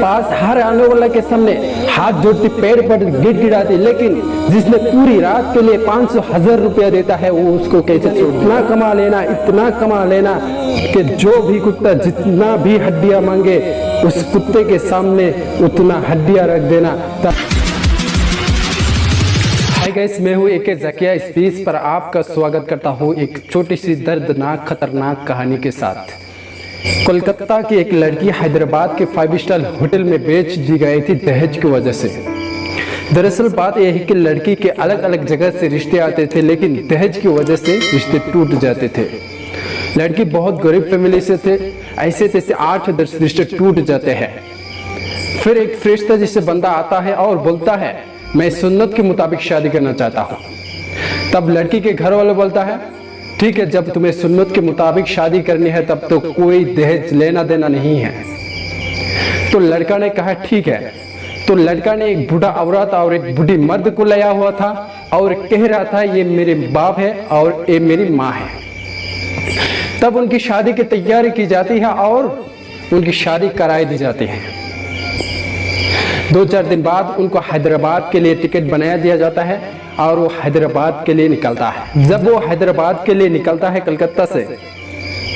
पास हर आने वाला के सामने हाथ जोड़ती, पैर पर गिड़गिड़ाती, लेकिन जिसने पूरी रात के लिए 500,000 रुपया देता है वो उसको कैसे छोड़। इतना कमा लेना, इतना कमा लेना कि जो भी कुत्ता जितना भी हड्डियां मांगे उस कुत्ते के सामने उतना हड्डियां रख देना। हाय गाइस, मैं हूँ AK ज़किया। स्पेस पर आपका स्वागत करता हूँ एक छोटी सी दर्दनाक खतरनाक कहानी के साथ। कोलकाता की एक लड़की हैदराबाद के 5 स्टार होटल में बेच दी गई थी दहेज की वजह से। दरअसल बात यह है कि लड़की के अलग अलग जगह से रिश्ते आते थे, लेकिन दहेज की वजह से रिश्ते टूट जाते थे। लड़की बहुत गरीब फैमिली से थे, ऐसे तैसे 8-10 रिश्ते टूट जाते हैं। फिर एक फरिश्ता जैसे बंदा आता है और बोलता है मैं सुन्नत के मुताबिक शादी करना चाहता हूँ। तब लड़की के घर वाले बोलता है ठीक है, जब तुम्हें सुन्नत के मुताबिक शादी करनी है तब तो कोई दहेज लेना देना नहीं है। तो लड़का ने कहा ठीक है। तो लड़का ने एक बूढ़ा औरत और एक बूढ़ी मर्द को लाया हुआ था और कह रहा था ये मेरे बाप है और ये मेरी माँ है। तब उनकी शादी की तैयारी की जाती है और उनकी शादी कराई दी जाती है। 2-4 दिन बाद उनको हैदराबाद के लिए टिकट बनाया दिया जाता है और वो हैदराबाद के लिए निकलता है। जब वो हैदराबाद के लिए निकलता है कलकत्ता से,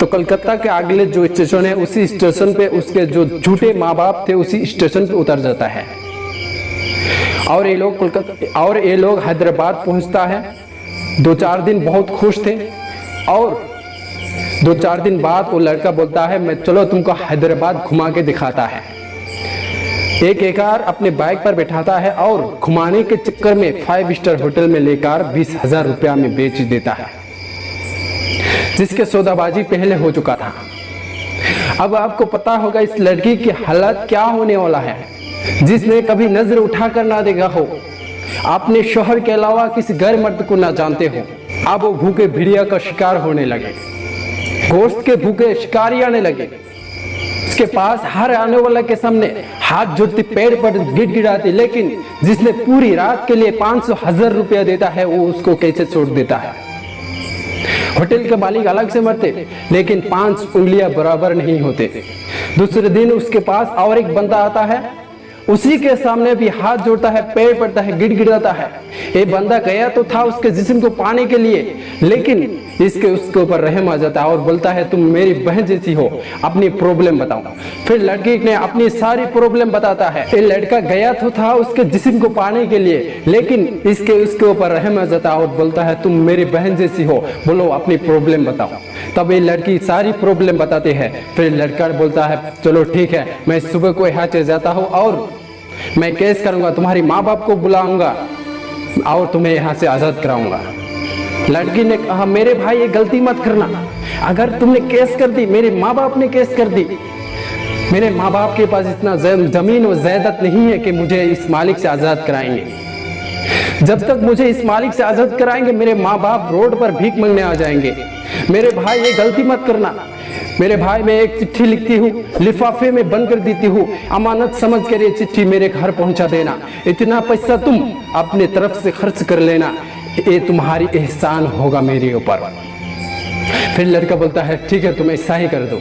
तो कलकत्ता के अगले जो स्टेशन है उसी स्टेशन पे उसके जो झूठे माँ बाप थे उसी स्टेशन पे उतर जाता है और ये लोग हैदराबाद पहुंचता है। 2-4 दिन बहुत खुश थे और 2-4 दिन बाद वो लड़का बोलता है मैं चलो तुमको हैदराबाद घुमा के दिखाता है। एक कार अपने बाइक पर बैठाता है और घुमाने के चक्कर में 5 स्टार होटल में लेकर 20,000 रुपया में बेच देता है, जिसके सौदाबाजी पहले हो चुका था। अब आपको पता होगा इस लड़की की हालत क्या होने वाला है, जिसने कभी नजर उठाकर ना देखा हो, अपने शोहर के अलावा किसी गैर मर्द को ना जानते हो। अब वो भूखे भेड़िया का शिकार होने लगे, गोश्त के भूखे शिकारी आने लगे। उसके पास हर आने वाला के सामने हाथ जोड़ती, पैर पर गिड़गिड़ाती, लेकिन जिसने पूरी रात के लिए 500,000 रुपया देता है वो उसको कैसे छोड़ देता है। होटल के मालिक अलग से मरते, लेकिन 5 उंगलियां बराबर नहीं होते। दूसरे दिन उसके पास और एक बंदा आता है, उसी के सामने भी हाथ जोड़ता है, पैर पड़ता है, गिड़गिड़ाता है। ये बंदा गया तो था उसके जिस्म को पाने के लिए, लेकिन उसके ऊपर रहम आ जाता है और बोलता है तुम मेरी बहन जैसी हो, अपनी प्रॉब्लम बताओ। फिर लड़की ने अपनी सारी प्रॉब्लम बताता है। ये लड़का गया तो था उसके जिस्म को पाने के लिए, लेकिन उसके ऊपर रहम आ जाता है और बोलता है तुम मेरी बहन जैसी हो, बोलो अपनी प्रॉब्लम बताओ। तब ये लड़की सारी प्रॉब्लम बताते हैं। फिर लड़का बोलता है चलो ठीक है, मैं सुबह को यहाँ चले जाता हूँ और मैं केस करूंगा, तुम्हारी माँ बाप को बुलाऊंगा और तुम्हें यहाँ से आजाद कराऊंगा। लड़की ने कहा मेरे भाई ये गलती मत करना, अगर तुमने केस कर दी, मेरे माँ बाप ने केस कर दी, मेरे माँ बाप के पास इतना जमीन और जायदाद नहीं है कि मुझे इस मालिक से आजाद कराएंगे। जब तक मुझे इस मालिक से आजाद कराएंगे मेरे माँ बाप रोड पर भीख मांगने आ जाएंगे। मेरे भाई ये गलती मत करना। मेरे भाई मैं एक चिट्ठी लिखती हूँ, लिफाफे में बंद कर देती हूँ, अमानत समझ कर ये चिट्ठी मेरे घर पहुंचा देना। इतना पैसा तुम अपने तरफ से खर्च कर लेना, ये तुम्हारी एहसान होगा मेरे ऊपर। फिर लड़का बोलता है ठीक है तुम ऐसा ही कर दो।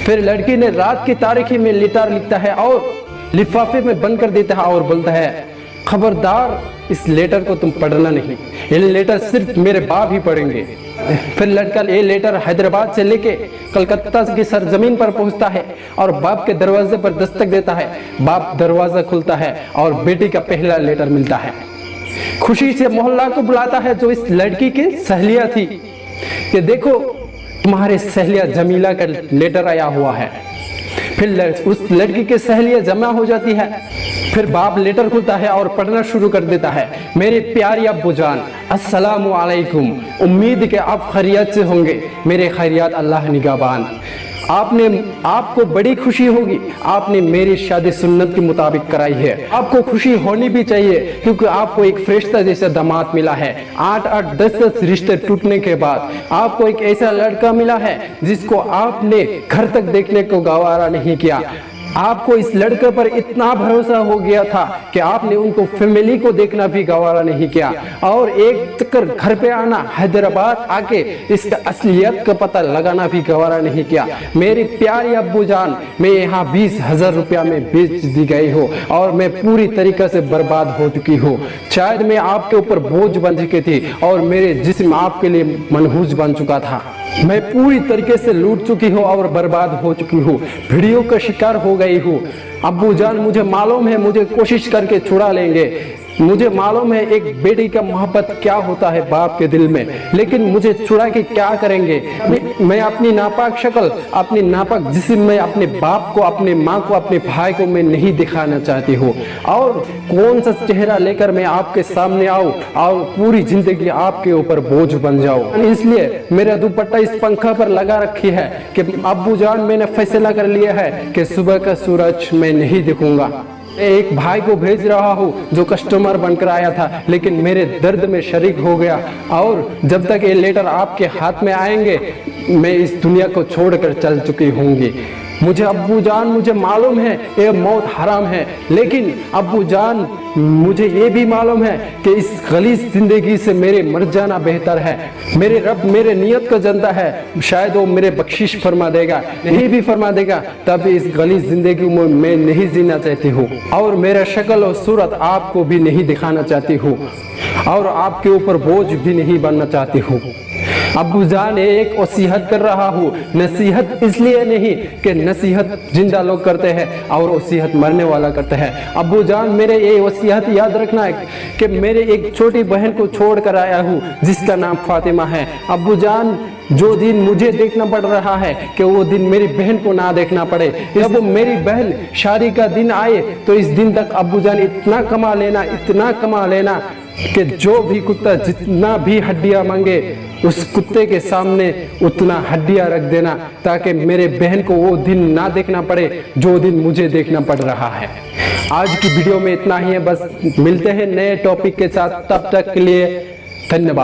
फिर लड़की ने रात की तारीखी में लेटर लिखता है और लिफाफे में बंद कर देता है और बोलता है खबरदार इस लेटर को तुम पढ़ना नहीं, ये लेटर सिर्फ मेरे बाप ही पढ़ेंगे। फिर लड़का ये लेटर हैदराबाद से लेके कलकत्ता की सरजमीन पर पहुंचता है और बाप के दरवाजे पर दस्तक देता है। बाप दरवाजा खुलता है और बेटी का पहला लेटर मिलता है। खुशी से मोहल्ला को बुलाता है जो इस लड़की की सहेलियां थी कि देखो तुम्हारे सहेलिया जमीला का लेटर आया हुआ है। फिर उस लड़की की सहेलियां जमा हो जाती है। फिर बाप लेटर खुलता है और पढ़ना शुरू कर देता है। मेरे प्यारी अब्बू जान, अस्सलामु अलैकुम, उम्मीद के आप खैरियत से होंगे। मेरे खैरियत अल्लाह निगाहबान। आपको बड़ी खुशी होगी, आपने मेरी शादी सुन्नत के मुताबिक कराई है। आपको खुशी होनी भी चाहिए क्योंकि आपको एक फरिश्ता जैसा दामाद मिला है। 8-8, 10-10 रिश्ते टूटने के बाद आपको एक ऐसा लड़का मिला है जिसको आपने घर तक देखने को गवारा नहीं किया। आपको इस लड़के पर इतना भरोसा हो गया था कि आपने उनको फैमिली को देखना भी गवारा नहीं किया और एक चक्कर घर पे आना, हैदराबाद आके इसका असलियत का पता लगाना भी गवारा नहीं किया। मेरी प्यारी अब्बू जान, मैं यहाँ 20,000 रुपया में बेच दी गई हो और मैं पूरी तरीके से बर्बाद हो चुकी हूँ। शायद मैं आपके ऊपर बोझ बन चुकी थी और मेरे जिस्म आपके लिए मनहूस बन चुका था। मैं पूरी तरीके से लूट चुकी हूँ और बर्बाद हो चुकी हूँ, भिड़ियों का शिकार हो गई हूँ। अब्बू जान, मुझे मालूम है मुझे कोशिश करके छुड़ा लेंगे, मुझे मालूम है एक बेटी का मोहब्बत क्या होता है बाप के दिल में, लेकिन मुझे छुड़ा के क्या करेंगे। मैं अपनी नापाक शक्ल, अपनी नापाक जिस्म में अपने बाप को, अपने माँ को, अपने भाई को मैं नहीं दिखाना चाहती हूँ। और कौन सा चेहरा लेकर मैं आपके सामने आऊँ और पूरी जिंदगी आपके ऊपर बोझ बन जाऊँ। इसलिए मेरा दुपट्टा इस पंखा पर लगा रखी है कि अब्बू जान, मैंने फैसला कर लिया है कि सुबह का सूरज मैं नहीं दिखूंगा। एक भाई को भेज रहा हूँ जो कस्टमर बनकर आया था, लेकिन मेरे दर्द में शरीक हो गया और जब तक ये लेटर आपके हाथ में आएंगे मैं इस दुनिया को छोड़कर चल चुकी होंगी। मुझे अब्बू जान, मुझे मालूम है ये मौत हराम है, लेकिन अब्बू जान मुझे ये भी मालूम है कि इस गलीज जिंदगी से मेरे मर जाना बेहतर है। मेरे रब मेरे नियत को जानता है, शायद वो मेरे बख्शिश फरमा देगा, नहीं भी फरमा देगा तब इस गलीज जिंदगी में मैं नहीं जीना चाहती हूँ और मेरा शक्ल और सूरत आपको भी नहीं दिखाना चाहती हूँ और आपके ऊपर बोझ भी नहीं बनना चाहती हूँ। अब्बू जान, एक वसीहत कर रहा हूँ, नसीहत इसलिए नहीं कि नसीहत जिंदा लोग करते हैं और वसीहत मरने वाला करते हैं। अब्बू जान, मेरे ये वसीहत याद रखना है कि मेरे एक छोटी बहन को छोड़ कर आया हूँ जिसका नाम फातिमा है। अब्बू जान, जो दिन मुझे देखना पड़ रहा है कि वो दिन मेरी बहन को ना देखना पड़े। जब मेरी बहन शादी का दिन आए तो इस दिन तक अब्बू जान इतना कमा लेना, इतना कमा लेना कि जो भी कुत्ता जितना भी हड्डियां मांगे उस कुत्ते के सामने उतना हड्डियां रख देना, ताकि मेरे बहन को वो दिन ना देखना पड़े जो दिन मुझे देखना पड़ रहा है। आज की वीडियो में इतना ही है, बस मिलते हैं नए टॉपिक के साथ, तब तक के लिए धन्यवाद।